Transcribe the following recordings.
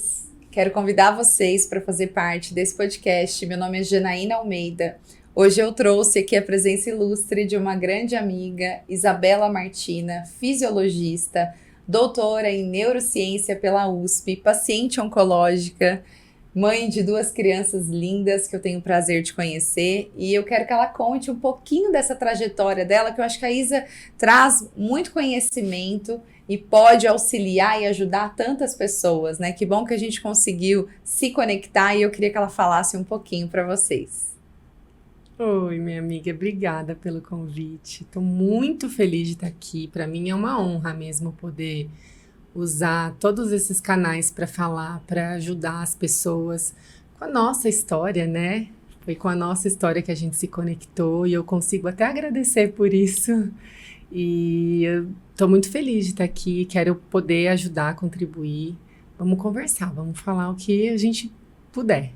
todos! Quero convidar vocês para fazer parte desse podcast. Meu nome é Janaína Almeida. Hoje eu trouxe aqui a presença ilustre de uma grande amiga, Isabela Martina, fisiologista, doutora em neurociência pela USP, paciente oncológica, mãe de 2 crianças lindas que eu tenho o prazer de conhecer, e eu quero que ela conte um pouquinho dessa trajetória dela, que eu acho que a Isa traz muito conhecimento e pode auxiliar e ajudar tantas pessoas, né? Que bom que a gente conseguiu se conectar e eu queria que ela falasse um pouquinho para vocês. Oi, minha amiga, obrigada pelo convite. Estou muito feliz de estar aqui. Para mim é uma honra mesmo poder usar todos esses canais para falar, para ajudar as pessoas com a nossa história, né? Foi com a nossa história que a gente se conectou e eu consigo até agradecer por isso. E eu estou muito feliz de estar aqui, quero poder ajudar, contribuir. Vamos conversar, vamos falar o que a gente puder.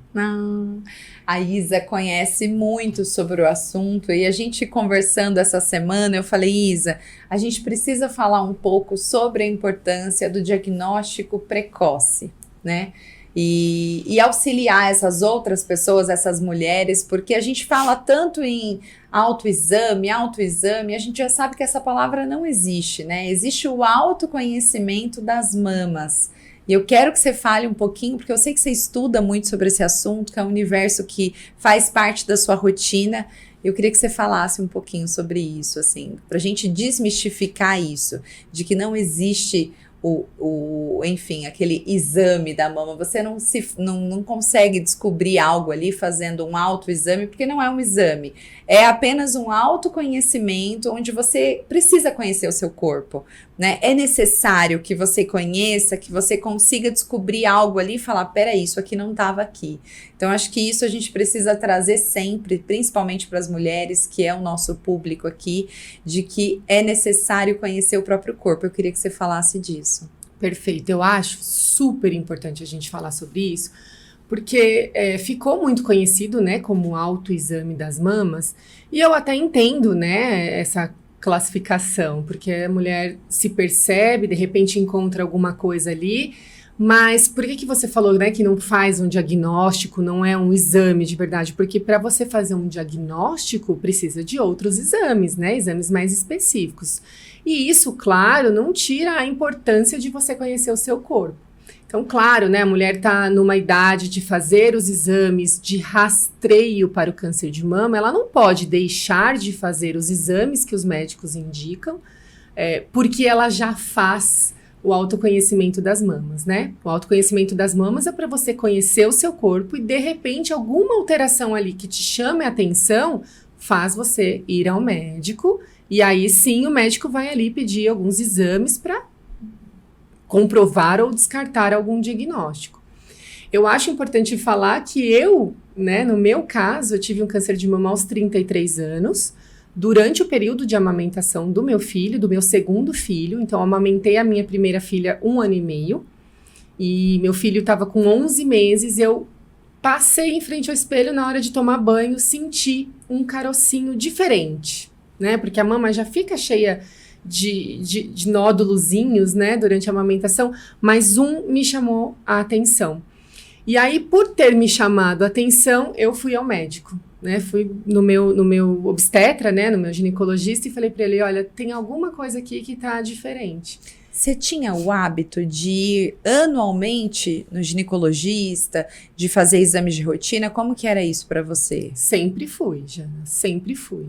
A Isa conhece muito sobre o assunto e a gente conversando essa semana, eu falei, Isa, a gente precisa falar um pouco sobre a importância do diagnóstico precoce, né? E auxiliar essas outras pessoas, essas mulheres, porque a gente fala tanto em autoexame, a gente já sabe que essa palavra não existe, né? Existe o autoconhecimento das mamas. E eu quero que você fale um pouquinho, porque eu sei que você estuda muito sobre esse assunto, que é um universo que faz parte da sua rotina. Eu queria que você falasse um pouquinho sobre isso, assim, para a gente desmistificar isso, de que não existe enfim, aquele exame da mama. Você não consegue descobrir algo ali fazendo um autoexame, porque não é um exame. É apenas um autoconhecimento onde você precisa conhecer o seu corpo, né? É necessário que você conheça, que você consiga descobrir algo ali e falar, peraí, isso aqui não estava aqui. Então, acho que isso a gente precisa trazer sempre, principalmente para as mulheres, que é o nosso público aqui, de que é necessário conhecer o próprio corpo. Eu queria que você falasse disso. Perfeito, eu acho super importante a gente falar sobre isso, porque ficou muito conhecido, né, como autoexame das mamas, e eu até entendo, né, essa classificação, porque a mulher se percebe, de repente encontra alguma coisa ali, mas por que você falou, né, que não faz um diagnóstico, não é um exame de verdade? Porque para você fazer um diagnóstico, precisa de outros exames, né, exames mais específicos. E isso, claro, não tira a importância de você conhecer o seu corpo. Então, claro, né, a mulher está numa idade de fazer os exames de rastreio para o câncer de mama, ela não pode deixar de fazer os exames que os médicos indicam, porque ela já faz o autoconhecimento das mamas, né? O autoconhecimento das mamas é para você conhecer o seu corpo e, de repente, alguma alteração ali que te chame a atenção faz você ir ao médico e aí sim o médico vai ali pedir alguns exames para comprovar ou descartar algum diagnóstico. Eu acho importante falar que eu, né, no meu caso, eu tive um câncer de mama aos 33 anos, durante o período de amamentação do meu filho, do meu segundo filho. Então, eu amamentei a minha primeira filha 1 ano e meio, e meu filho estava com 11 meses, eu passei em frente ao espelho na hora de tomar banho, senti um carocinho diferente, né, porque a mama já fica cheia de nódulozinhos, né, durante a amamentação, mas me chamou a atenção. E aí, por ter me chamado a atenção, eu fui ao médico, né, fui no meu obstetra, né, no meu ginecologista e falei para ele, olha, tem alguma coisa aqui que tá diferente. Você tinha o hábito de ir anualmente no ginecologista, de fazer exames de rotina? Como que era isso para você? Sempre fui, Jana, sempre fui.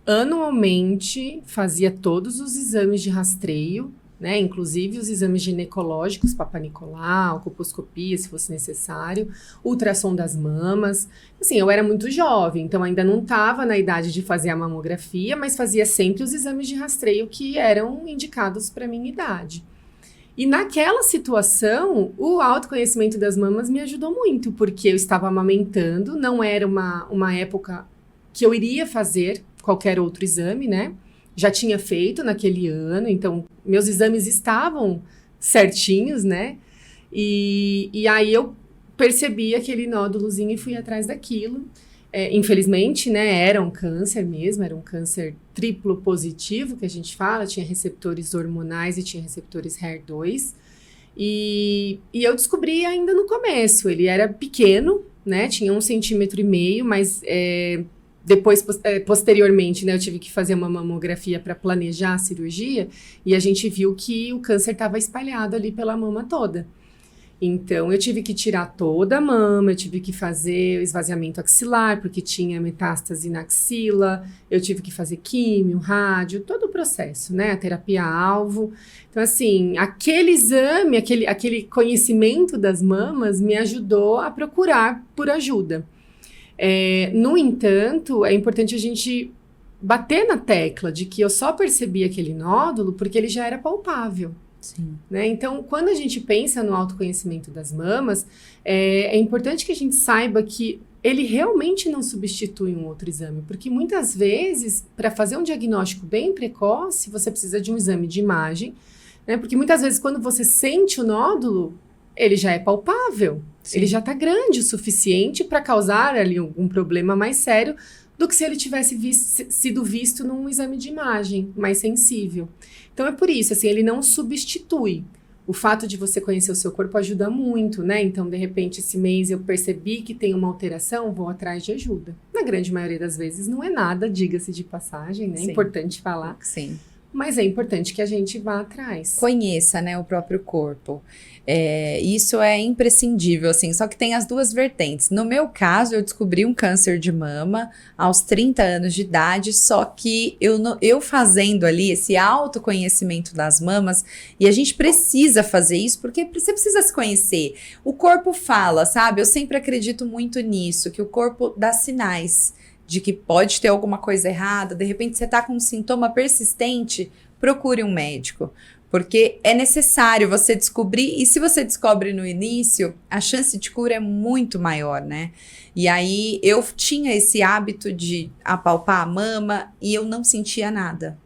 Anualmente fazia todos os exames de rastreio, né, inclusive os exames ginecológicos, Papa Nicolau, colposcopia, se fosse necessário, ultrassom das mamas. Assim, eu era muito jovem, então ainda não estava na idade de fazer a mamografia, mas fazia sempre os exames de rastreio que eram indicados para minha idade. E naquela situação, o autoconhecimento das mamas me ajudou muito, porque eu estava amamentando, não era uma época que eu iria fazer qualquer outro exame, né? Já tinha feito naquele ano, então meus exames estavam certinhos, né? E aí eu percebi aquele nódulozinho e fui atrás daquilo. Infelizmente, né, era um câncer mesmo, era um câncer triplo positivo, que a gente fala, tinha receptores hormonais e tinha receptores HER2. E eu descobri ainda no começo, ele era pequeno, né, tinha 1,5 centímetros, mas depois, posteriormente, né, eu tive que fazer uma mamografia para planejar a cirurgia, e a gente viu que o câncer estava espalhado ali pela mama toda. Então, eu tive que tirar toda a mama, eu tive que fazer o esvaziamento axilar, porque tinha metástase na axila, eu tive que fazer químio, rádio, todo o processo, né? A terapia-alvo. Então, assim, aquele exame, aquele conhecimento das mamas me ajudou a procurar por ajuda. No entanto, é importante a gente bater na tecla de que eu só percebi aquele nódulo porque ele já era palpável. Sim. Né? Então, quando a gente pensa no autoconhecimento das mamas, é importante que a gente saiba que ele realmente não substitui um outro exame, porque muitas vezes, para fazer um diagnóstico bem precoce, você precisa de um exame de imagem, né? Porque muitas vezes, quando você sente o nódulo, ele já é palpável, Sim. ele já está grande o suficiente para causar ali algum problema mais sério do que se ele tivesse sido visto num exame de imagem mais sensível. Então, é por isso, assim, ele não substitui. O fato de você conhecer o seu corpo ajuda muito, né? Então, de repente, esse mês eu percebi que tem uma alteração, vou atrás de ajuda. Na grande maioria das vezes, não é nada, diga-se de passagem, né? É importante falar. Sim. Mas é importante que a gente vá atrás. Conheça, né, o próprio corpo. Isso é imprescindível, assim, só que tem as duas vertentes. No meu caso, eu descobri um câncer de mama aos 30 anos de idade, só que eu fazendo ali esse autoconhecimento das mamas, e a gente precisa fazer isso porque você precisa se conhecer. O corpo fala, sabe? Eu sempre acredito muito nisso, que o corpo dá sinais de que pode ter alguma coisa errada, de repente você tá com um sintoma persistente, procure um médico. Porque é necessário você descobrir, e se você descobre no início, a chance de cura é muito maior, né? E aí eu tinha esse hábito de apalpar a mama e eu não sentia nada.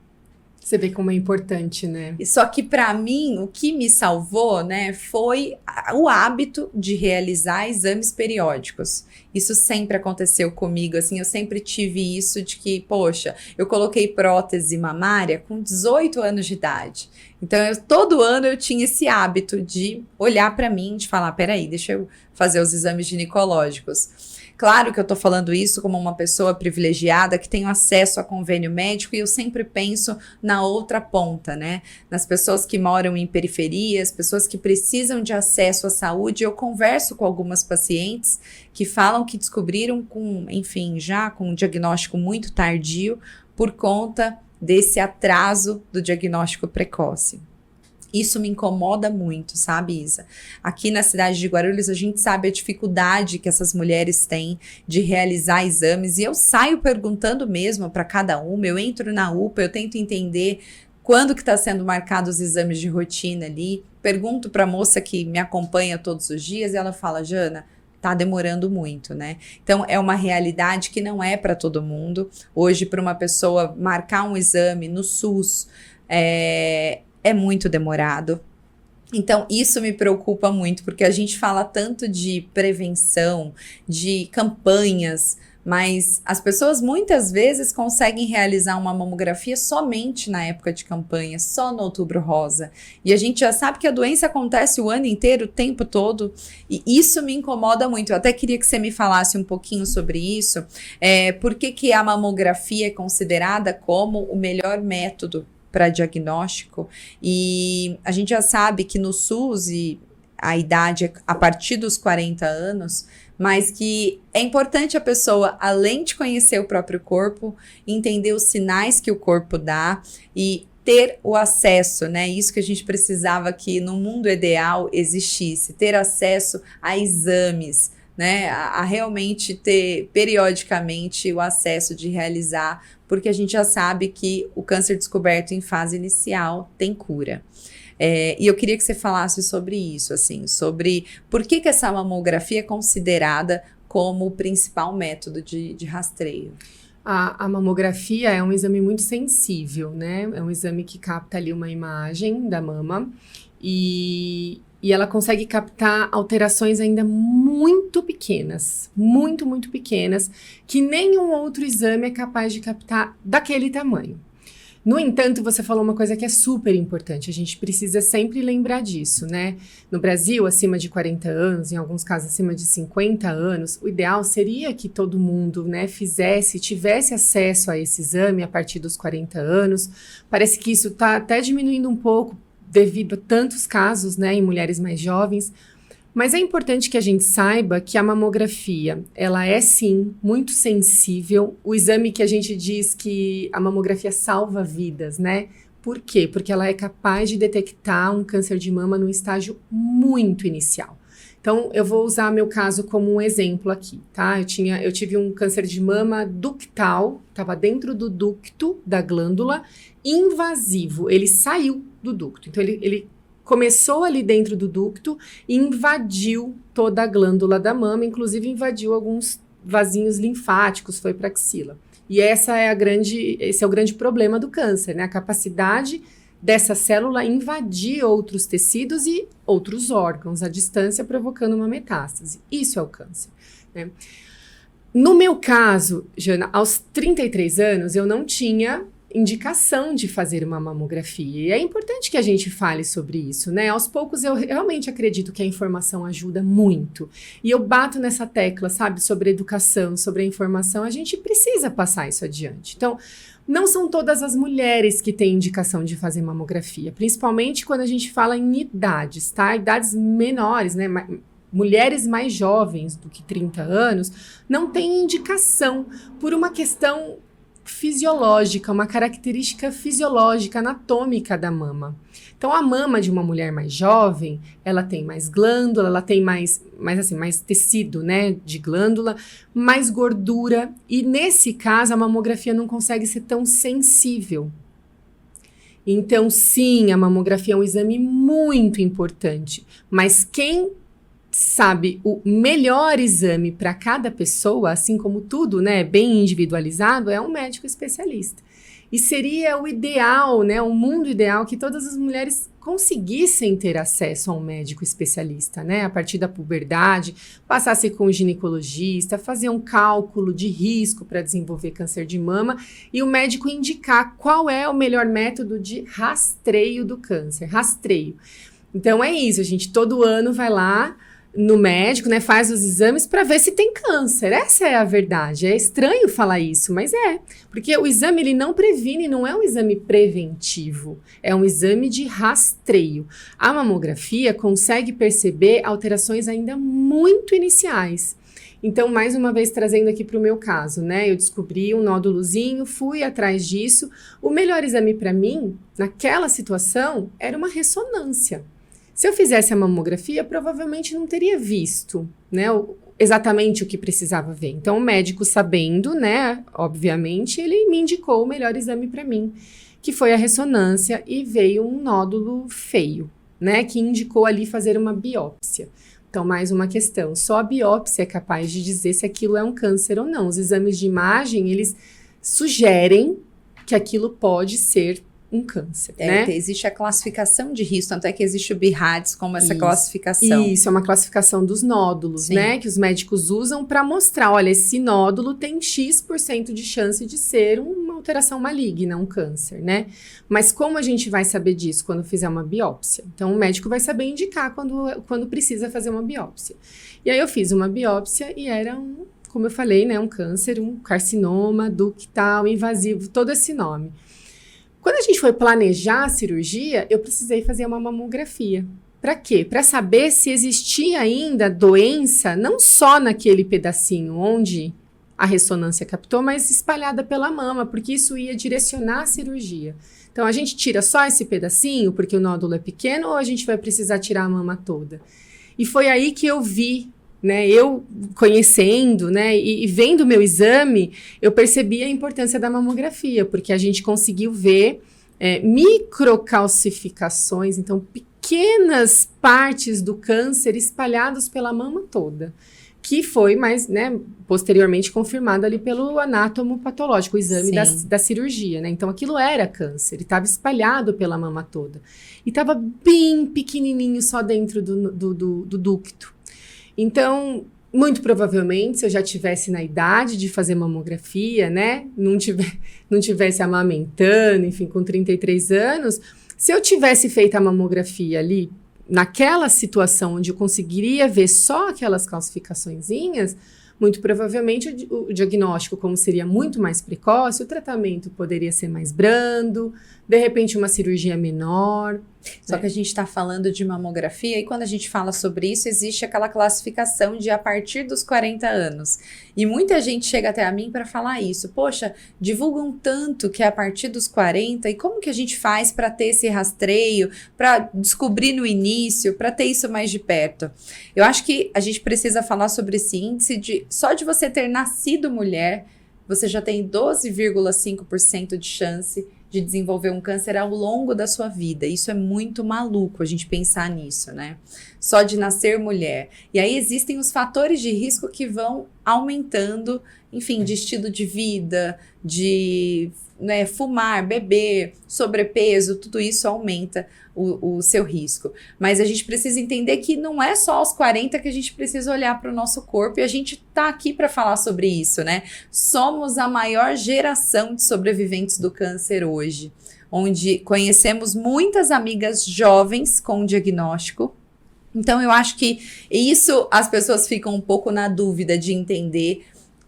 Você vê como é importante, né? Só que para mim, o que me salvou, né, foi o hábito de realizar exames periódicos. Isso sempre aconteceu comigo, assim, eu sempre tive isso de que, poxa, eu coloquei prótese mamária com 18 anos de idade. Então, todo ano eu tinha esse hábito de olhar para mim, de falar, peraí, deixa eu fazer os exames ginecológicos. Claro que eu tô falando isso como uma pessoa privilegiada que tem acesso a convênio médico, e eu sempre penso na outra ponta, né? Nas pessoas que moram em periferias, pessoas que precisam de acesso à saúde. Eu converso com algumas pacientes que falam que descobriram já com um diagnóstico muito tardio por conta desse atraso do diagnóstico precoce. Isso me incomoda muito, sabe, Isa? Aqui na cidade de Guarulhos, a gente sabe a dificuldade que essas mulheres têm de realizar exames, e eu saio perguntando mesmo para cada uma, eu entro na UPA, eu tento entender quando que está sendo marcados os exames de rotina ali, pergunto para a moça que me acompanha todos os dias, e ela fala, Jana, tá demorando muito, né? Então, é uma realidade que não é para todo mundo. Hoje, para uma pessoa marcar um exame no SUS, é muito demorado. Então, isso me preocupa muito, porque a gente fala tanto de prevenção, de campanhas, mas as pessoas muitas vezes conseguem realizar uma mamografia somente na época de campanha, só no Outubro Rosa. E a gente já sabe que a doença acontece o ano inteiro, o tempo todo, e isso me incomoda muito. Eu até queria que você me falasse um pouquinho sobre isso. Por que a mamografia é considerada como o melhor método para diagnóstico? E a gente já sabe que no SUS a idade é a partir dos 40 anos, mas que é importante a pessoa, além de conhecer o próprio corpo, entender os sinais que o corpo dá e ter o acesso, né? Isso que a gente precisava que no mundo ideal existisse, ter acesso a exames, né? A realmente ter periodicamente o acesso de realizar, porque a gente já sabe que o câncer descoberto em fase inicial tem cura. E eu queria que você falasse sobre isso, assim, sobre por que essa mamografia é considerada como o principal método de rastreio. A mamografia é um exame muito sensível, né? É um exame que capta ali uma imagem da mama e ela consegue captar alterações ainda muito pequenas, muito, muito pequenas, que nenhum outro exame é capaz de captar daquele tamanho. No entanto, você falou uma coisa que é super importante, a gente precisa sempre lembrar disso, né? No Brasil, acima de 40 anos, em alguns casos acima de 50 anos, o ideal seria que todo mundo, né, tivesse acesso a esse exame a partir dos 40 anos. Parece que isso está até diminuindo um pouco devido a tantos casos, né, em mulheres mais jovens. Mas é importante que a gente saiba que a mamografia, ela é sim muito sensível. O exame que a gente diz que a mamografia salva vidas, né? Por quê? Porque ela é capaz de detectar um câncer de mama no estágio muito inicial. Então, eu vou usar meu caso como um exemplo aqui, tá? Eu tive um câncer de mama ductal, estava dentro do ducto da glândula, invasivo. Ele saiu do ducto. Então, ele começou ali dentro do ducto e invadiu toda a glândula da mama, inclusive invadiu alguns vasinhos linfáticos, foi para a axila. E esse é o grande problema do câncer, né? A capacidade dessa célula invadir outros tecidos e outros órgãos à distância, provocando uma metástase. Isso é o câncer, né? No meu caso, Jana, aos 33 anos, eu não tinha indicação de fazer uma mamografia. E é importante que a gente fale sobre isso, né? Aos poucos eu realmente acredito que a informação ajuda muito. E eu bato nessa tecla, sabe, sobre educação, sobre a informação. A gente precisa passar isso adiante. Então, não são todas as mulheres que têm indicação de fazer mamografia, principalmente quando a gente fala em idades, tá? Idades menores, né? Mulheres mais jovens do que 30 anos não têm indicação por uma questão fisiológica, uma característica fisiológica, anatômica da mama. Então, a mama de uma mulher mais jovem, ela tem mais glândula, ela tem mais tecido, né, de glândula, mais gordura, e nesse caso a mamografia não consegue ser tão sensível. Então, sim, a mamografia é um exame muito importante, mas quem sabe o melhor exame para cada pessoa, assim como tudo, né, bem individualizado, é um médico especialista. E seria o ideal, né, o mundo ideal, que todas as mulheres conseguissem ter acesso a um médico especialista, né, a partir da puberdade, passasse com um ginecologista, fazer um cálculo de risco para desenvolver câncer de mama e o médico indicar qual é o melhor método de rastreio do câncer, rastreio. Então é isso, a gente todo ano vai lá no médico, né, faz os exames para ver se tem câncer. Essa é a verdade. É estranho falar isso, mas é. Porque o exame, ele não previne, não é um exame preventivo. É um exame de rastreio. A mamografia consegue perceber alterações ainda muito iniciais. Então, mais uma vez, trazendo aqui para o meu caso, né, eu descobri um nódulozinho, fui atrás disso. O melhor exame para mim, naquela situação, era uma ressonância. Se eu fizesse a mamografia, provavelmente não teria visto, né, exatamente o que precisava ver. Então, o médico, sabendo, né, obviamente, ele me indicou o melhor exame para mim, que foi a ressonância, e veio um nódulo feio, né, que indicou ali fazer uma biópsia. Então, mais uma questão, só a biópsia é capaz de dizer se aquilo é um câncer ou não. Os exames de imagem, eles sugerem que aquilo pode ser um câncer, né? Existe a classificação de risco, tanto é que existe o BIRADS como essa classificação. Isso, é uma classificação dos nódulos, sim, né? Que os médicos usam para mostrar, olha, esse nódulo tem X% de chance de ser uma alteração maligna, um câncer, né? Mas como a gente vai saber disso quando fizer uma biópsia? Então, o médico vai saber indicar quando precisa fazer uma biópsia. E aí, eu fiz uma biópsia e era como eu falei, né? Um câncer, um carcinoma ductal, invasivo, todo esse nome. Quando a gente foi planejar a cirurgia, eu precisei fazer uma mamografia. Para quê? Para saber se existia ainda doença, não só naquele pedacinho onde a ressonância captou, mas espalhada pela mama, porque isso ia direcionar a cirurgia. Então, a gente tira só esse pedacinho, porque o nódulo é pequeno, ou a gente vai precisar tirar a mama toda? E foi aí que eu vi, né, eu conhecendo, né, e vendo o meu exame, eu percebi a importância da mamografia, porque a gente conseguiu ver microcalcificações, então pequenas partes do câncer espalhadas pela mama toda, que foi mais, né, posteriormente confirmado ali pelo anátomo patológico, o exame da cirurgia, né, então aquilo era câncer, estava espalhado pela mama toda, e estava bem pequenininho só dentro do ducto. Então, Muito provavelmente, se eu já tivesse na idade de fazer mamografia, né? Não tivesse amamentando, enfim, com 33 anos, se eu tivesse feito a mamografia ali, naquela situação onde eu conseguiria ver só aquelas calcificaçõezinhas, muito provavelmente o diagnóstico, como seria muito mais precoce, o tratamento poderia ser mais brando, de repente uma cirurgia menor. Só que a gente está falando de mamografia e quando a gente fala sobre isso, existe aquela classificação de a partir dos 40 anos. E muita gente chega até a mim para falar isso. Poxa, divulgam tanto que é a partir dos 40 e como que a gente faz para ter esse rastreio, para descobrir no início, para ter isso mais de perto? Eu acho que a gente precisa falar sobre esse índice de só de você ter nascido mulher, você já tem 12,5% de chance de desenvolver um câncer ao longo da sua vida. Isso é muito maluco a gente pensar nisso, né? Só de nascer mulher. E aí existem os fatores de risco que vão aumentando, enfim, de estilo de vida, de fumar, beber, sobrepeso, tudo isso aumenta o seu risco. Mas a gente precisa entender que não é só aos 40 que a gente precisa olhar para o nosso corpo e a gente tá aqui para falar sobre isso, né? Somos a maior geração de sobreviventes do câncer hoje, onde conhecemos muitas amigas jovens com diagnóstico. Então eu acho que isso as pessoas ficam um pouco na dúvida de entender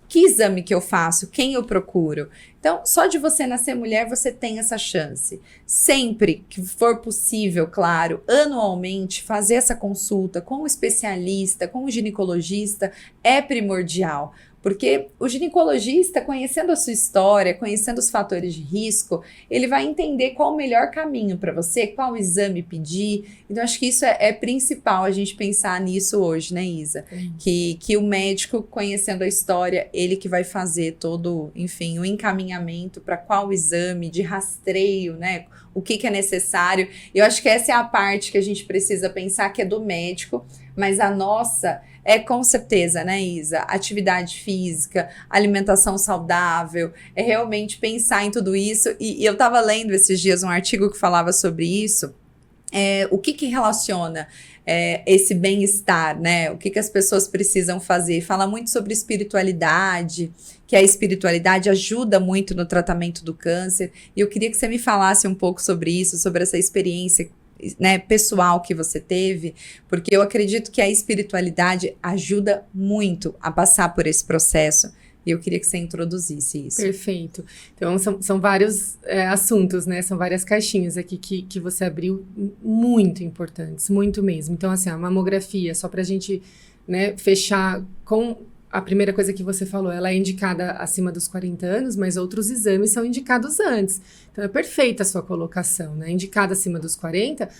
que exame que eu faço, quem eu procuro. Então, só de você nascer mulher, você tem essa chance. Sempre que for possível, claro, anualmente, fazer essa consulta com o especialista, com o ginecologista, é primordial. Porque o ginecologista, conhecendo a sua história, conhecendo os fatores de risco, ele vai entender qual o melhor caminho para você, qual exame pedir. Então, acho que isso é principal a gente pensar nisso hoje, né, Isa? Que o médico, conhecendo a história, ele que vai fazer todo, enfim, o encaminhamento para qual exame, de rastreio, né? O que é necessário. Eu acho que essa é a parte que a gente precisa pensar, que é do médico, mas a nossa é com certeza, né, Isa? Atividade física, alimentação saudável, é realmente pensar em tudo isso. E eu estava lendo esses dias um artigo que falava sobre isso. O que relaciona esse bem-estar, né? O que as pessoas precisam fazer? Fala muito sobre espiritualidade, que a espiritualidade ajuda muito no tratamento do câncer. E eu queria que você me falasse um pouco sobre isso, sobre essa experiência, né, pessoal que você teve, porque eu acredito que a espiritualidade ajuda muito a passar por esse processo. E eu queria que você introduzisse isso. Perfeito. Então, são vários assuntos, né? São várias caixinhas aqui que você abriu, muito importantes, muito mesmo. Então, assim, a mamografia, só para a gente, né, fechar com a primeira coisa que você falou, ela é indicada acima dos 40 anos, mas outros exames são indicados antes. Então, é perfeita a sua colocação, né? Indicada acima dos 40,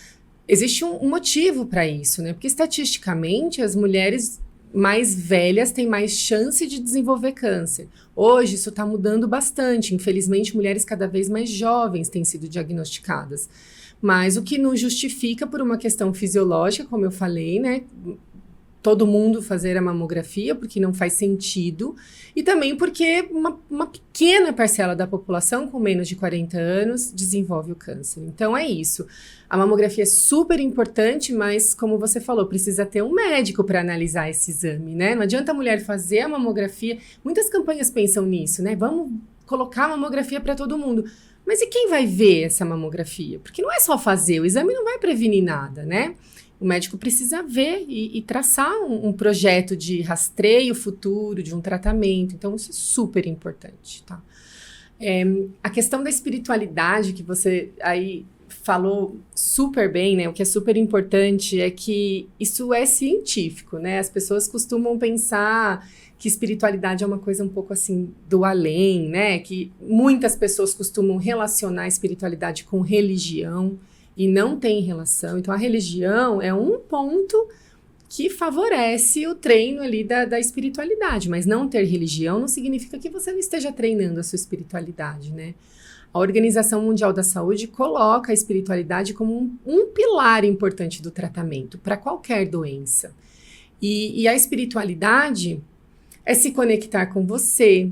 existe um motivo para isso, né? Porque, estatisticamente, as mulheres mais velhas têm mais chance de desenvolver câncer. Hoje, isso está mudando bastante. Infelizmente, mulheres cada vez mais jovens têm sido diagnosticadas. Mas o que não justifica por uma questão fisiológica, como eu falei, né? Todo mundo fazer a mamografia, porque não faz sentido, e também porque uma pequena parcela da população com menos de 40 anos desenvolve o câncer. Então é isso. A mamografia é super importante, mas como você falou, precisa ter um médico para analisar esse exame, né? Não adianta a mulher fazer a mamografia. Muitas campanhas pensam nisso, né? Vamos colocar a mamografia para todo mundo. Mas e quem vai ver essa mamografia? Porque não é só fazer, o exame não vai prevenir nada, né? O médico precisa ver e traçar um projeto de rastreio futuro, de um tratamento. Então, isso é super importante, tá? A questão da espiritualidade que você aí falou super bem, né? O que é super importante é que isso é científico, né? As pessoas costumam pensar que espiritualidade é uma coisa um pouco assim do além, né? Que muitas pessoas costumam relacionar a espiritualidade com religião. E não tem relação. Então, a religião é um ponto que favorece o treino ali da espiritualidade. Mas não ter religião não significa que você não esteja treinando a sua espiritualidade, né? A Organização Mundial da Saúde coloca a espiritualidade como um pilar importante do tratamento para qualquer doença. E a espiritualidade é se conectar com você,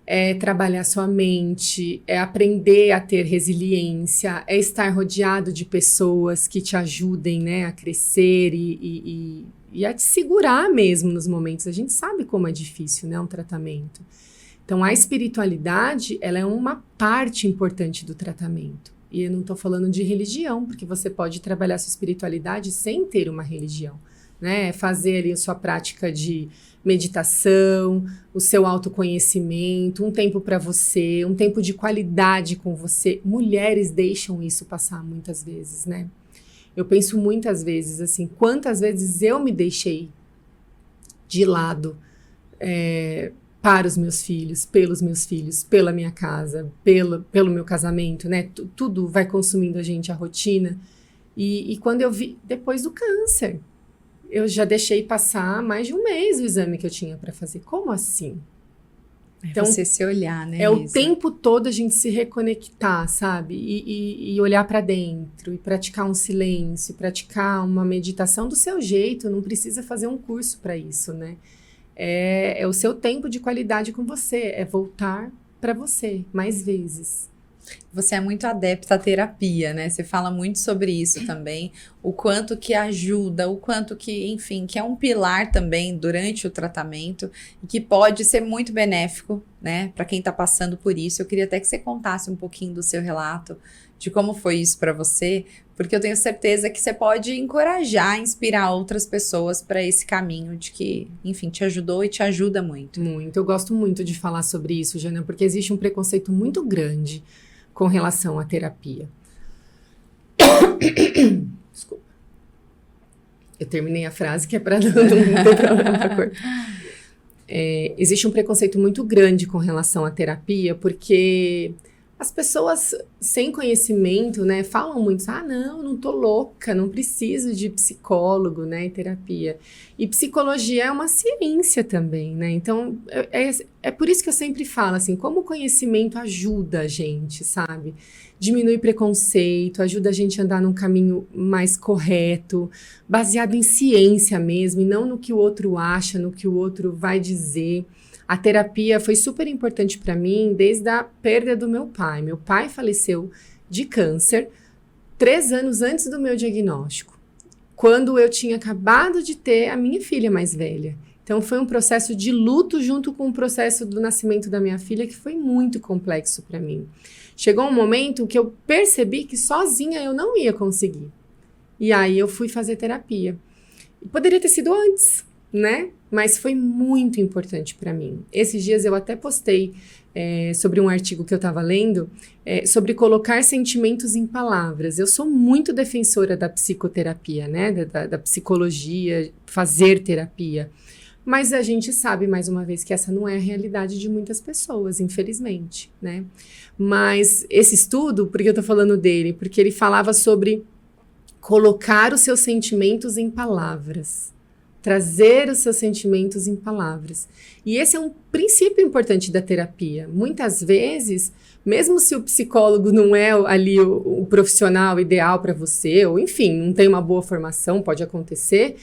é trabalhar sua mente, é aprender a ter resiliência, é estar rodeado de pessoas que te ajudem, né, a crescer e e a te segurar mesmo nos momentos. A gente sabe como é difícil, né, um tratamento. Então, a espiritualidade, ela é uma parte importante do tratamento. E eu não estou falando de religião, porque você pode trabalhar sua espiritualidade sem ter uma religião, né? Fazer ali a sua prática de meditação, o seu autoconhecimento, um tempo para você, um tempo de qualidade com você. Mulheres deixam isso passar muitas vezes, né? Eu penso muitas vezes, assim, quantas vezes eu me deixei de lado, para os meus filhos, pelos meus filhos, pela minha casa, pelo meu casamento, né? Tudo vai consumindo a gente, a rotina. E quando eu vi, depois do câncer, eu já deixei passar mais de um mês o exame que eu tinha para fazer. Como assim? Então, você se olhar, né? O tempo todo a gente se reconectar, sabe? E olhar para dentro, e praticar um silêncio, praticar uma meditação do seu jeito. Não precisa fazer um curso para isso, né? É o seu tempo de qualidade com você, é voltar para você mais vezes. Você é muito adepta à terapia, né? Você fala muito sobre isso também, o quanto que ajuda, o quanto que, enfim, que é um pilar também durante o tratamento e que pode ser muito benéfico, né, para quem está passando por isso. Eu queria até que você contasse um pouquinho do seu relato, de como foi isso para você, porque eu tenho certeza que você pode encorajar, inspirar outras pessoas para esse caminho de que, enfim, te ajudou e te ajuda muito. Muito. Eu gosto muito de falar sobre isso, Jana, porque existe um preconceito muito grande com relação à terapia. Desculpa. Eu terminei a frase que é para não ter problema para cortar. Existe um preconceito muito grande com relação à terapia, porque as pessoas sem conhecimento, né, falam muito, não tô louca, não preciso de psicólogo, né, e terapia. E psicologia é uma ciência também, né, então é por isso que eu sempre falo, assim, como o conhecimento ajuda a gente, sabe? Diminui preconceito, ajuda a gente a andar num caminho mais correto, baseado em ciência mesmo, e não no que o outro acha, no que o outro vai dizer. A terapia foi super importante para mim desde a perda do meu pai. Meu pai faleceu de câncer 3 anos antes do meu diagnóstico, quando eu tinha acabado de ter a minha filha mais velha. Então foi um processo de luto junto com o processo do nascimento da minha filha que foi muito complexo para mim. Chegou um momento que eu percebi que sozinha eu não ia conseguir. E aí eu fui fazer terapia. E poderia ter sido antes, né? Mas foi muito importante para mim. Esses dias eu até postei sobre um artigo que eu estava lendo, sobre colocar sentimentos em palavras. Eu sou muito defensora da psicoterapia, né? Da psicologia, fazer terapia. Mas a gente sabe, mais uma vez, que essa não é a realidade de muitas pessoas, infelizmente, né? Mas esse estudo, por que eu tô falando dele? Porque ele falava sobre colocar os seus sentimentos em palavras. Trazer os seus sentimentos em palavras. E esse é um princípio importante da terapia. Muitas vezes, mesmo se o psicólogo não é ali o profissional ideal para você, ou enfim, não tem uma boa formação, pode acontecer,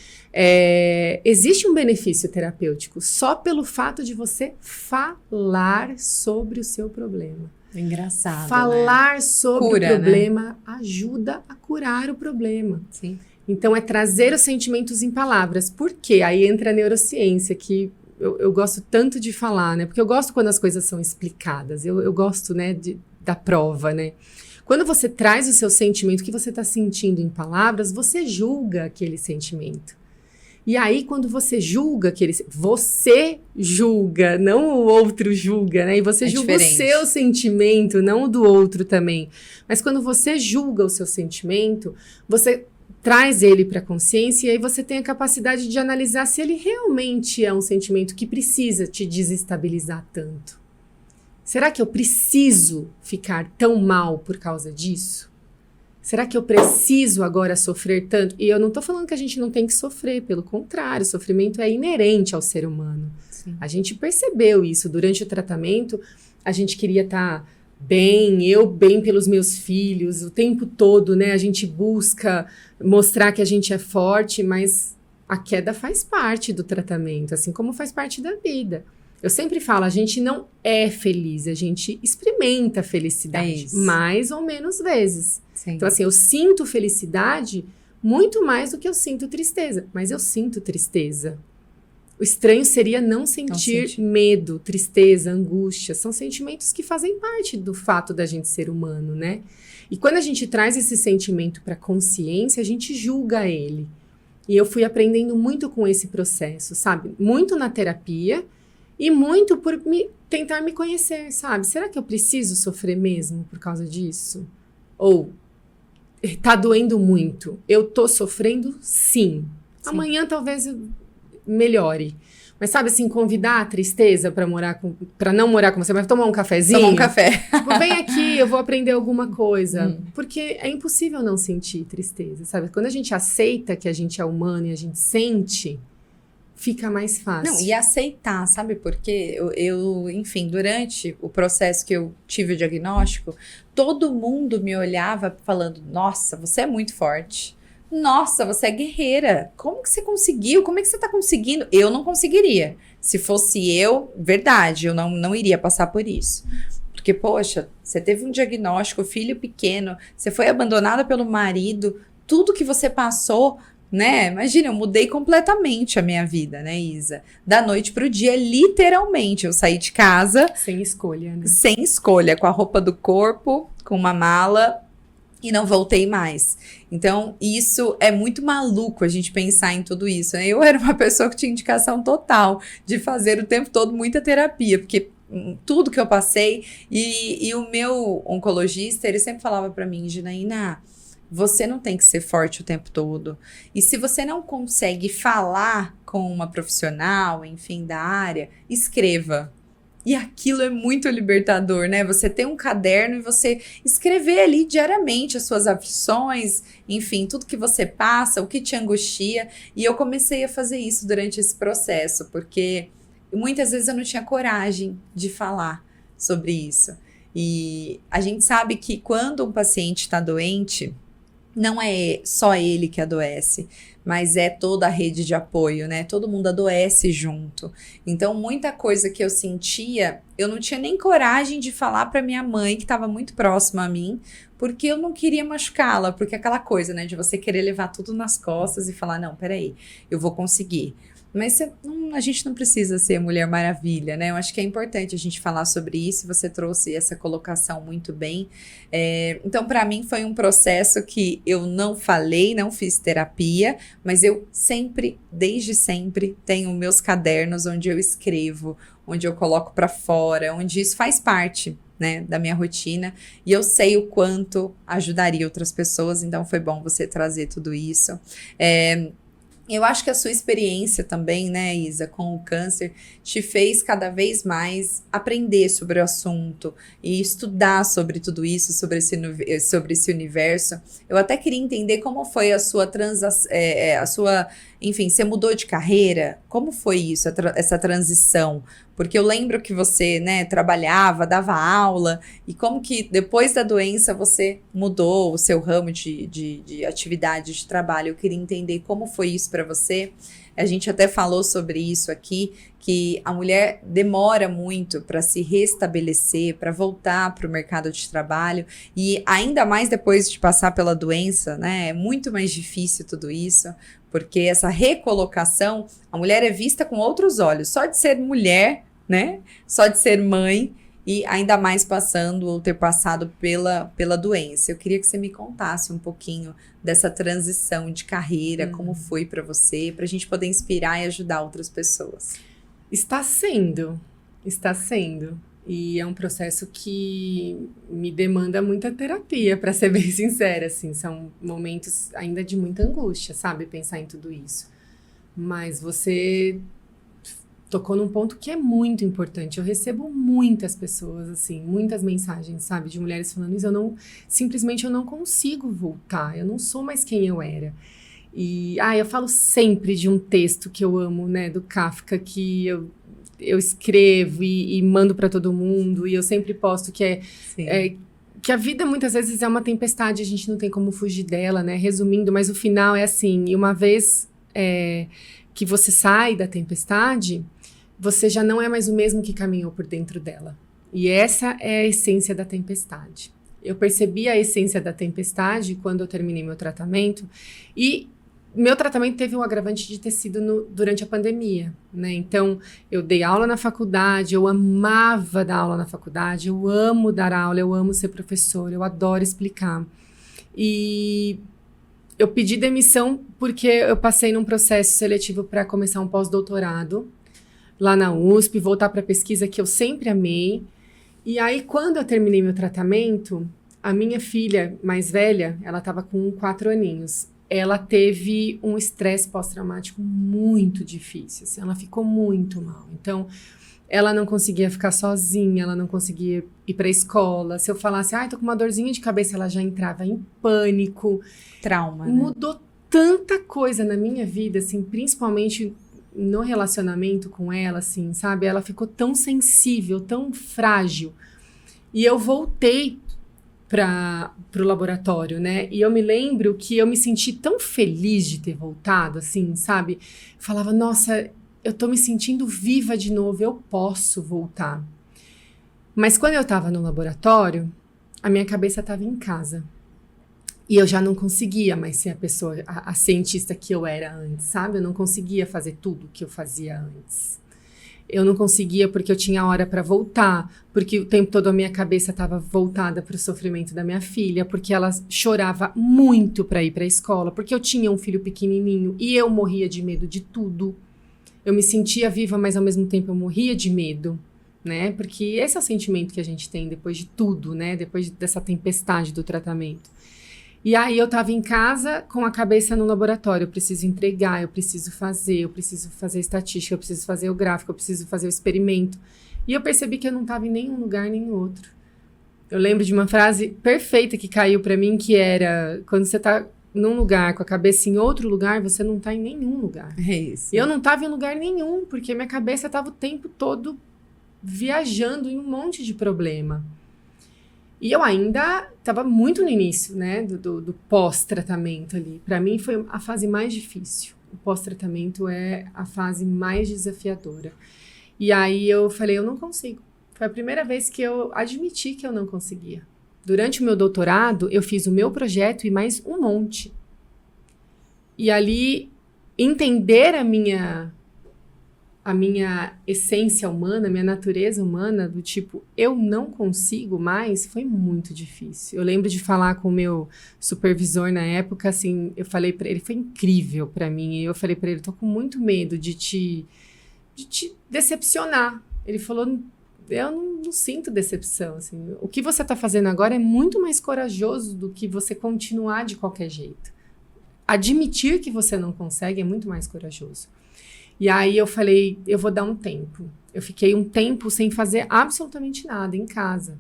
existe um benefício terapêutico só pelo fato de você falar sobre o seu problema. Engraçado, falar, né? Sobre o problema, né? Ajuda a curar o problema. Sim. Então, é trazer os sentimentos em palavras. Por quê? Aí entra a neurociência, que eu gosto tanto de falar, né? Porque eu gosto quando as coisas são explicadas. Eu gosto, né, da prova, né? Quando você traz o seu sentimento, o que você está sentindo em palavras, você julga aquele sentimento. E aí, quando você julga você julga, não o outro julga, né? E você julga diferente. O seu sentimento, não o do outro também. Mas quando você julga o seu sentimento, você traz ele para a consciência e aí você tem a capacidade de analisar se ele realmente é um sentimento que precisa te desestabilizar tanto. Será que eu preciso ficar tão mal por causa disso? Será que eu preciso agora sofrer tanto? E eu não estou falando que a gente não tem que sofrer, pelo contrário, o sofrimento é inerente ao ser humano. Sim. A gente percebeu isso durante o tratamento, a gente queria estar eu bem pelos meus filhos, o tempo todo, né? A gente busca mostrar que a gente é forte, mas a queda faz parte do tratamento, assim como faz parte da vida. Eu sempre falo, a gente não é feliz, a gente experimenta a felicidade, mais ou menos vezes. Sim. Então, assim, eu sinto felicidade muito mais do que eu sinto tristeza. Mas eu sinto tristeza. O estranho seria não sentir medo, tristeza, angústia. São sentimentos que fazem parte do fato da gente ser humano, né? E quando a gente traz esse sentimento para a consciência, a gente julga ele. E eu fui aprendendo muito com esse processo, sabe? Muito na terapia e muito por tentar me conhecer, sabe? Será que eu preciso sofrer mesmo por causa disso? Ou tá doendo muito? Eu tô sofrendo? Sim. Amanhã talvez melhore. Mas sabe assim, convidar a tristeza para não morar com você, mas tomar um cafezinho. Tomar um café. Tipo, vem aqui, eu vou aprender alguma coisa. Porque é impossível não sentir tristeza, sabe? Quando a gente aceita que a gente é humano e a gente sente, fica mais fácil. Não, e aceitar, sabe? Porque enfim, durante o processo que eu tive o diagnóstico, todo mundo me olhava falando, nossa, você é muito forte. Nossa, você é guerreira. Como que você conseguiu? Como é que você tá conseguindo? Eu não conseguiria. Se fosse eu, verdade, eu não iria passar por isso. Porque, poxa, você teve um diagnóstico, filho pequeno, você foi abandonada pelo marido, tudo que você passou, né? Imagina, eu mudei completamente a minha vida, né, Isa? Da noite pro dia, literalmente. Eu saí de casa. Sem escolha, né? Sem escolha, com a roupa do corpo, com uma mala. E não voltei mais. Então, isso é muito maluco a gente pensar em tudo isso, né? Eu era uma pessoa que tinha indicação total de fazer o tempo todo muita terapia, porque tudo que eu passei, e o meu oncologista, ele sempre falava pra mim, Ginaína, você não tem que ser forte o tempo todo. E se você não consegue falar com uma profissional, enfim, da área, escreva. E aquilo é muito libertador, né? Você ter um caderno e você escrever ali diariamente as suas aflições, enfim, tudo que você passa, o que te angustia. E eu comecei a fazer isso durante esse processo, porque muitas vezes eu não tinha coragem de falar sobre isso. E a gente sabe que quando um paciente está doente, não é só ele que adoece, mas é toda a rede de apoio, né? Todo mundo adoece junto. Então, muita coisa que eu sentia, eu não tinha nem coragem de falar para minha mãe, que estava muito próxima a mim, porque eu não queria machucá-la, porque aquela coisa, né, de você querer levar tudo nas costas e falar, não, peraí, eu vou conseguir. Mas a gente não precisa ser Mulher Maravilha, né? Eu acho que é importante a gente falar sobre isso. Você trouxe essa colocação muito bem. Então, para mim, foi um processo que eu não falei, não fiz terapia, mas eu sempre, desde sempre, tenho meus cadernos onde eu escrevo, onde eu coloco para fora, onde isso faz parte, né, da minha rotina. E eu sei o quanto ajudaria outras pessoas, então foi bom você trazer tudo isso. Eu acho que a sua experiência também, né, Isa, com o câncer, te fez cada vez mais aprender sobre o assunto e estudar sobre tudo isso, sobre esse universo. Eu até queria entender como foi a sua enfim, você mudou de carreira? Como foi isso, essa transição? Porque eu lembro que você, né, trabalhava, dava aula, e como que depois da doença você mudou o seu ramo de atividade de trabalho. Eu queria entender como foi isso para você. A gente até falou sobre isso aqui, que a mulher demora muito para se restabelecer, para voltar para o mercado de trabalho, e ainda mais depois de passar pela doença, né? É muito mais difícil tudo isso, porque essa recolocação, a mulher é vista com outros olhos, só de ser mulher, né? Só de ser mãe, e ainda mais passando ou ter passado pela doença. Eu queria que você me contasse um pouquinho dessa transição de carreira, como foi para você, para a gente poder inspirar e ajudar outras pessoas. Está sendo. E é um processo que me demanda muita terapia, para ser bem sincera, assim. São momentos ainda de muita angústia, sabe? Pensar em tudo isso. Mas você tocou num ponto que é muito importante. Eu recebo muitas pessoas, assim, muitas mensagens, sabe, de mulheres falando isso. Simplesmente eu não consigo voltar. Eu não sou mais quem eu era. E, eu falo sempre de um texto que eu amo, né, do Kafka, que eu escrevo e mando para todo mundo. E eu sempre posto que que a vida muitas vezes é uma tempestade, a gente não tem como fugir dela, né? Resumindo, mas o final é assim, e uma vez que você sai da tempestade, você já não é mais o mesmo que caminhou por dentro dela. E essa é a essência da tempestade. Eu percebi a essência da tempestade quando eu terminei meu tratamento. E meu tratamento teve um agravante de ter sido durante a pandemia, né? Então, eu dei aula na faculdade, eu amava dar aula na faculdade, eu amo dar aula, eu amo ser professora, eu adoro explicar. E eu pedi demissão porque eu passei num processo seletivo para começar um pós-doutorado lá na USP, voltar para a pesquisa que eu sempre amei. E aí, quando eu terminei meu tratamento, a minha filha mais velha, ela estava com 4 aninhos. Ela teve um estresse pós-traumático muito difícil, assim, ela ficou muito mal. Então, ela não conseguia ficar sozinha, ela não conseguia ir para a escola. Se eu falasse, tô com uma dorzinha de cabeça, ela já entrava em pânico. Trauma, né? Mudou tanta coisa na minha vida, assim, principalmente no relacionamento com ela, assim, sabe? Ela ficou tão sensível, tão frágil. E eu voltei pro laboratório, né? E eu me lembro que eu me senti tão feliz de ter voltado, assim, sabe? Falava, nossa, eu tô me sentindo viva de novo, eu posso voltar. Mas quando eu tava no laboratório, a minha cabeça tava em casa. E eu já não conseguia mais ser a pessoa, a cientista que eu era antes, sabe? Eu não conseguia fazer tudo que eu fazia antes. Eu não conseguia porque eu tinha hora para voltar, porque o tempo todo a minha cabeça estava voltada para o sofrimento da minha filha, porque ela chorava muito para ir para a escola, porque eu tinha um filho pequenininho e eu morria de medo de tudo. Eu me sentia viva, mas ao mesmo tempo eu morria de medo, né? Porque esse é o sentimento que a gente tem depois de tudo, né? Depois dessa tempestade do tratamento. E aí eu tava em casa com a cabeça no laboratório, eu preciso entregar, eu preciso fazer estatística, eu preciso fazer o gráfico, eu preciso fazer o experimento. E eu percebi que eu não tava em nenhum lugar nem no outro. Eu lembro de uma frase perfeita que caiu pra mim, que era, quando você tá num lugar com a cabeça em outro lugar, você não tá em nenhum lugar. É isso. Eu não tava em lugar nenhum, porque minha cabeça tava o tempo todo viajando em um monte de problema. E eu ainda estava muito no início, né, do pós-tratamento ali. Para mim foi a fase mais difícil. O pós-tratamento é a fase mais desafiadora. E aí eu falei, eu não consigo. Foi a primeira vez que eu admiti que eu não conseguia. Durante o meu doutorado, eu fiz o meu projeto e mais um monte. E ali, entender a minha essência humana, a minha natureza humana, do tipo, eu não consigo mais, foi muito difícil. Eu lembro de falar com o meu supervisor na época, assim, eu falei para ele, foi incrível para mim, e eu falei para ele, tô com muito medo de te decepcionar. Ele falou, eu não sinto decepção, assim, o que você tá fazendo agora é muito mais corajoso do que você continuar de qualquer jeito. Admitir que você não consegue é muito mais corajoso. E aí eu falei, eu vou dar um tempo. Eu fiquei um tempo sem fazer absolutamente nada em casa.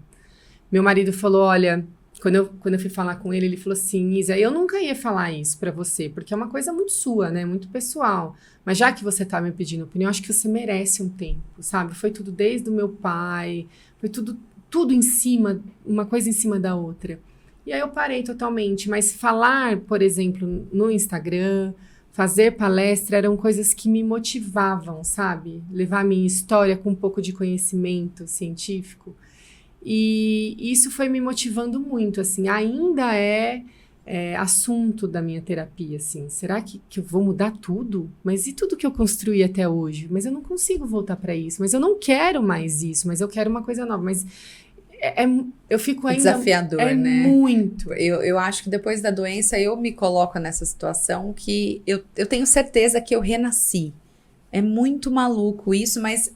Meu marido falou, olha, quando eu fui falar com ele, ele falou assim, Isa, eu nunca ia falar isso pra você, porque é uma coisa muito sua, né, muito pessoal. Mas já que você tá me pedindo opinião, acho que você merece um tempo, sabe? Foi tudo desde o meu pai, foi tudo em cima, uma coisa em cima da outra. E aí eu parei totalmente, mas falar, por exemplo, no Instagram, fazer palestra eram coisas que me motivavam, sabe? Levar a minha história com um pouco de conhecimento científico. E isso foi me motivando muito, assim. Ainda é assunto da minha terapia, assim. Será que eu vou mudar tudo? Mas e tudo que eu construí até hoje? Mas eu não consigo voltar para isso. Mas eu não quero mais isso. Mas eu quero uma coisa nova. Mas eu fico ainda... desafiador, né? Muito. Eu acho que depois da doença eu me coloco nessa situação que eu tenho certeza que eu renasci. É muito maluco isso, mas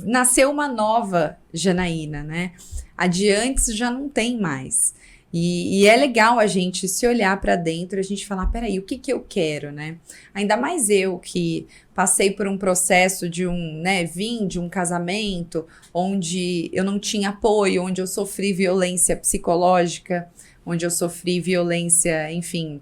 nasceu uma nova Janaína, né? A de antes já não tem mais. E é legal a gente se olhar para dentro e a gente falar, peraí, o que eu quero, né? Ainda mais eu que passei por um processo vim de um casamento onde eu não tinha apoio, onde eu sofri violência psicológica, onde eu sofri violência, enfim,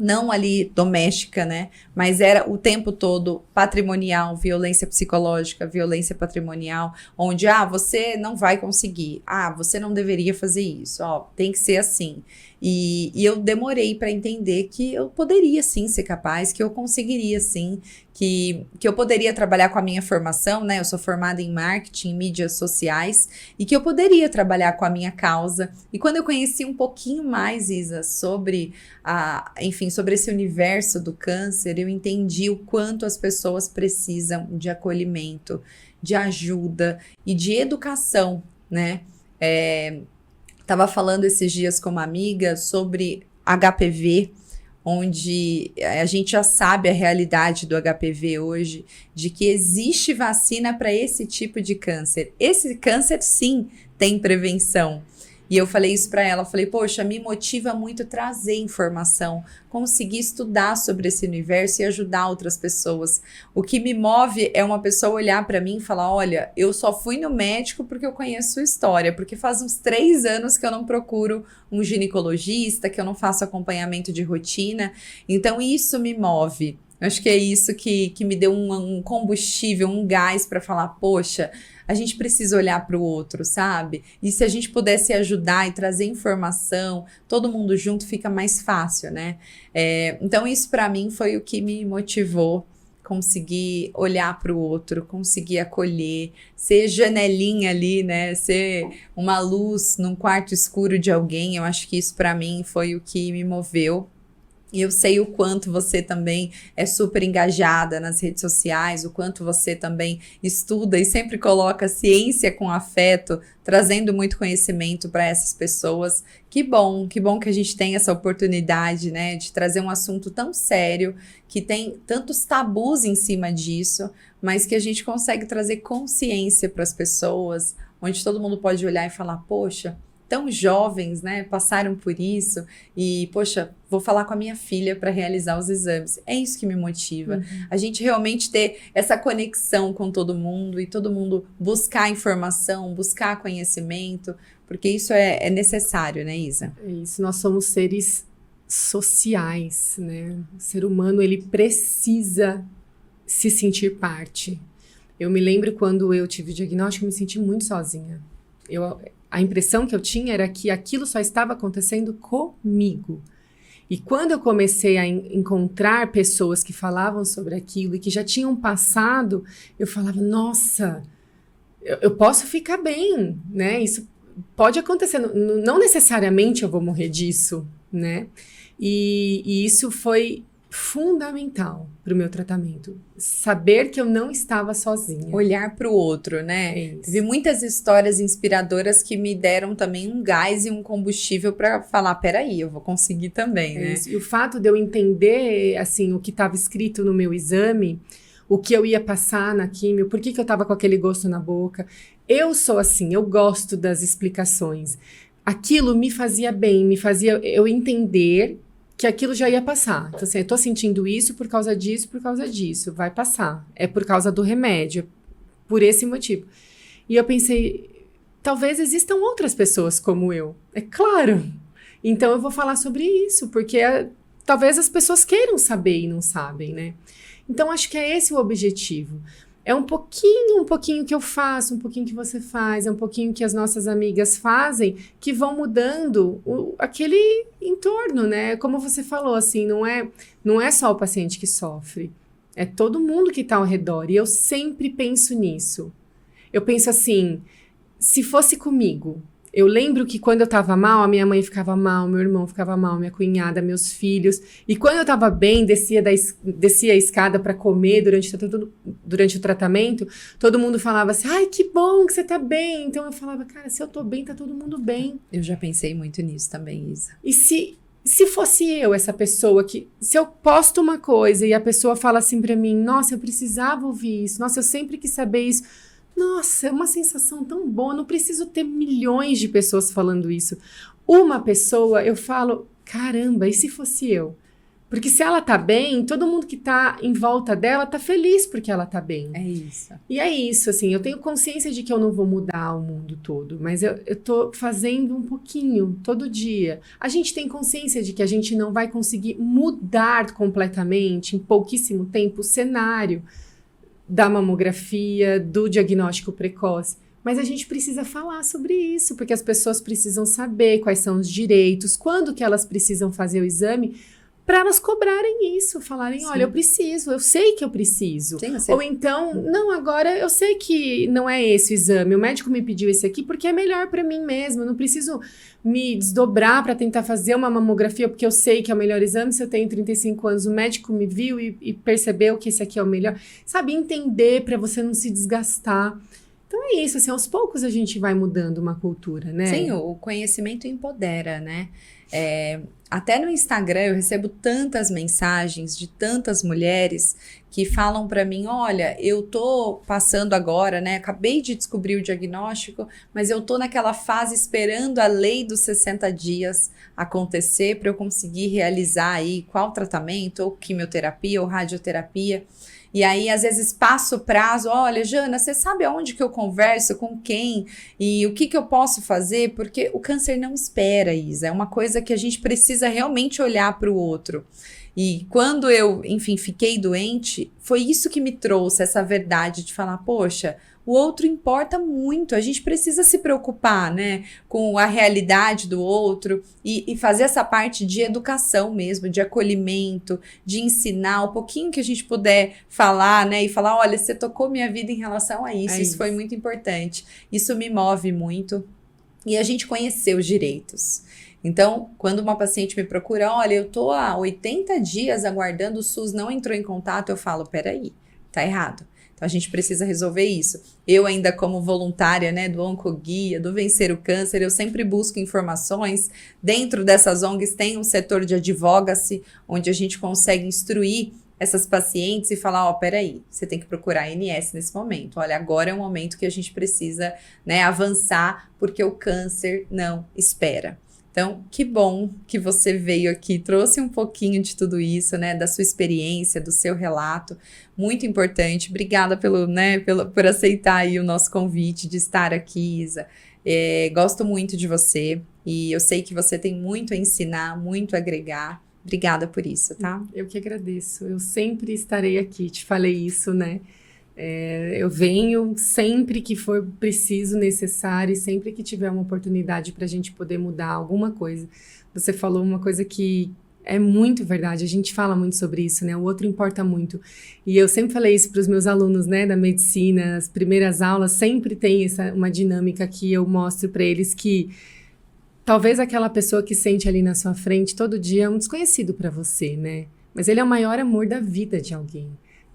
não ali doméstica, né? Mas era o tempo todo patrimonial, violência psicológica, violência patrimonial, onde, você não vai conseguir, você não deveria fazer isso, tem que ser assim. E eu demorei para entender que eu poderia sim ser capaz, que eu conseguiria sim, que eu poderia trabalhar com a minha formação, né? Eu sou formada em marketing, mídias sociais, e que eu poderia trabalhar com a minha causa. E quando eu conheci um pouquinho mais, Isa, sobre sobre esse universo do câncer, eu entendi o quanto as pessoas precisam de acolhimento, de ajuda e de educação, né? Tava falando esses dias com uma amiga sobre HPV, onde a gente já sabe a realidade do HPV hoje, de que existe vacina para esse tipo de câncer. Esse câncer, sim, tem prevenção. E eu falei isso para ela, falei, poxa, me motiva muito trazer informação, conseguir estudar sobre esse universo e ajudar outras pessoas. O que me move é uma pessoa olhar para mim e falar, olha, eu só fui no médico porque eu conheço sua história, porque faz uns 3 anos que eu não procuro um ginecologista, que eu não faço acompanhamento de rotina, então isso me move. Acho que é isso que me deu um combustível, um gás para falar, poxa, a gente precisa olhar para o outro, sabe? E se a gente pudesse ajudar e trazer informação, todo mundo junto fica mais fácil, né? Então isso para mim foi o que me motivou, conseguir olhar para o outro, conseguir acolher, ser janelinha ali, né? Ser uma luz num quarto escuro de alguém. Eu acho que isso para mim foi o que me moveu. E eu sei o quanto você também é super engajada nas redes sociais, o quanto você também estuda e sempre coloca ciência com afeto, trazendo muito conhecimento para essas pessoas. Que bom que a gente tem essa oportunidade, né, de trazer um assunto tão sério, que tem tantos tabus em cima disso, mas que a gente consegue trazer consciência para as pessoas, onde todo mundo pode olhar e falar, poxa, tão jovens, né, passaram por isso e, poxa, vou falar com a minha filha para realizar os exames. É isso que me motiva. A gente realmente ter essa conexão com todo mundo e todo mundo buscar informação, buscar conhecimento, porque isso é necessário, né, Isa? É isso, nós somos seres sociais, né? O ser humano, ele precisa se sentir parte. Eu me lembro quando eu tive o diagnóstico, eu me senti muito sozinha. A impressão que eu tinha era que aquilo só estava acontecendo comigo. E quando eu comecei a encontrar pessoas que falavam sobre aquilo e que já tinham passado, eu falava, nossa, eu posso ficar bem, né? Isso pode acontecer, não necessariamente eu vou morrer disso, né? E isso foi fundamental para o meu tratamento. Saber que eu não estava sozinha. Olhar para o outro, né? Vi muitas histórias inspiradoras que me deram também um gás e um combustível para falar, peraí, eu vou conseguir também, né? Isso. E o fato de eu entender, assim, o que estava escrito no meu exame, o que eu ia passar na químio, por que eu estava com aquele gosto na boca. Eu sou assim, eu gosto das explicações. Aquilo me fazia bem, me fazia eu entender que aquilo já ia passar. Então, assim, eu tô sentindo isso por causa disso, vai passar. É por causa do remédio, por esse motivo. E eu pensei, talvez existam outras pessoas como eu. É claro. Então, eu vou falar sobre isso, porque talvez as pessoas queiram saber e não sabem, né? Então, acho que é esse o objetivo. É um pouquinho que eu faço, um pouquinho que você faz, é um pouquinho que as nossas amigas fazem, que vão mudando aquele entorno, né? Como você falou, assim, não é só o paciente que sofre, é todo mundo que está ao redor. E eu sempre penso nisso. Eu penso assim, se fosse comigo, eu lembro que quando eu estava mal, a minha mãe ficava mal, meu irmão ficava mal, minha cunhada, meus filhos. E quando eu estava bem, descia a escada para comer durante o tratamento, todo mundo falava assim, ai, que bom que você tá bem. Então eu falava, cara, se eu tô bem, tá todo mundo bem. Eu já pensei muito nisso também, Isa. E se fosse eu, essa pessoa que... Se eu posto uma coisa e a pessoa fala assim pra mim, nossa, eu precisava ouvir isso, nossa, eu sempre quis saber isso... Nossa, é uma sensação tão boa, não preciso ter milhões de pessoas falando isso. Uma pessoa, eu falo, caramba, e se fosse eu? Porque se ela tá bem, todo mundo que tá em volta dela tá feliz porque ela tá bem. É isso. E é isso, assim, eu tenho consciência de que eu não vou mudar o mundo todo, mas eu tô fazendo um pouquinho, todo dia. A gente tem consciência de que a gente não vai conseguir mudar completamente, em pouquíssimo tempo, o cenário da mamografia, do diagnóstico precoce. Mas a gente precisa falar sobre isso, porque as pessoas precisam saber quais são os direitos, quando que elas precisam fazer o exame, para elas cobrarem isso, falarem, olha, eu preciso, eu sei que eu preciso. Sim, Ou então, não, agora eu sei que não é esse o exame, o médico me pediu esse aqui porque é melhor para mim mesmo, eu não preciso me desdobrar para tentar fazer uma mamografia porque eu sei que é o melhor exame. Se eu tenho 35 anos, o médico me viu e percebeu que esse aqui é o melhor. Sabe, entender para você não se desgastar. Então é isso, assim, aos poucos a gente vai mudando uma cultura, né? Sim, o conhecimento empodera, né? Até no Instagram eu recebo tantas mensagens de tantas mulheres que falam para mim, olha, eu tô passando agora, né? Acabei de descobrir o diagnóstico, mas eu tô naquela fase esperando a lei dos 60 dias acontecer para eu conseguir realizar aí qual tratamento, ou quimioterapia, ou radioterapia. E aí, às vezes, passa o prazo, olha, Jana, você sabe aonde que eu converso, com quem, e o que eu posso fazer? Porque o câncer não espera, Isa, é uma coisa que a gente precisa realmente olhar para o outro. E quando eu, enfim, fiquei doente, foi isso que me trouxe essa verdade de falar, poxa, o outro importa muito, a gente precisa se preocupar, né, com a realidade do outro e fazer essa parte de educação mesmo, de acolhimento, de ensinar o pouquinho que a gente puder falar, né, e falar, olha, você tocou minha vida em relação a isso, isso foi muito importante, isso me move muito, e a gente conhecer os direitos. Então, quando uma paciente me procura, olha, eu tô há 80 dias aguardando, o SUS não entrou em contato, eu falo, peraí, tá errado. Então, a gente precisa resolver isso. Eu ainda como voluntária, né, do Oncoguia, do Vencer o Câncer, eu sempre busco informações. Dentro dessas ONGs tem um setor de advocacy, onde a gente consegue instruir essas pacientes e falar, ó, peraí, você tem que procurar a ANS nesse momento. Olha, agora é o momento que a gente precisa, né, avançar, porque o câncer não espera. Então, que bom que você veio aqui, trouxe um pouquinho de tudo isso, né, da sua experiência, do seu relato, muito importante. Obrigada por aceitar aí o nosso convite de estar aqui, Isa. Gosto muito de você e eu sei que você tem muito a ensinar, muito a agregar. Obrigada por isso, tá? Eu que agradeço. Eu sempre estarei aqui, te falei isso, né? Eu venho sempre que for preciso, necessário, e sempre que tiver uma oportunidade para a gente poder mudar alguma coisa. Você falou uma coisa que é muito verdade, a gente fala muito sobre isso, né? O outro importa muito. E eu sempre falei isso para os meus alunos, né, da medicina, as primeiras aulas, sempre tem uma dinâmica que eu mostro para eles que talvez aquela pessoa que sente ali na sua frente todo dia é um desconhecido para você, né? Mas ele é o maior amor da vida de alguém.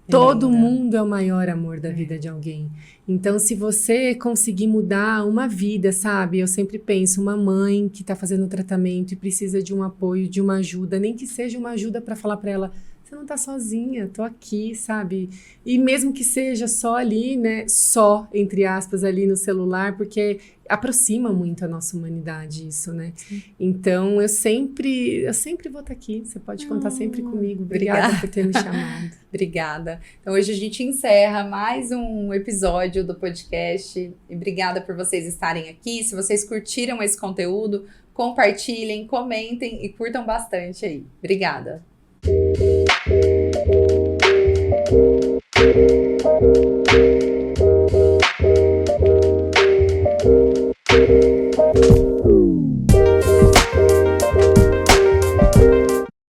Todo mundo é o maior amor da vida de alguém. Então, se você conseguir mudar uma vida, sabe? Eu sempre penso, uma mãe que está fazendo tratamento e precisa de um apoio, de uma ajuda, nem que seja uma ajuda para falar para ela, você não tá sozinha, tô aqui, sabe? E mesmo que seja só ali, né? Só, entre aspas, ali no celular, porque aproxima muito a nossa humanidade isso, né? Sim. Então, eu sempre vou estar aqui. Você pode contar sempre comigo. Obrigada por ter me chamado. Obrigada. Então, hoje a gente encerra mais um episódio do podcast. E obrigada por vocês estarem aqui. Se vocês curtiram esse conteúdo, compartilhem, comentem e curtam bastante aí. Obrigada. Thank you.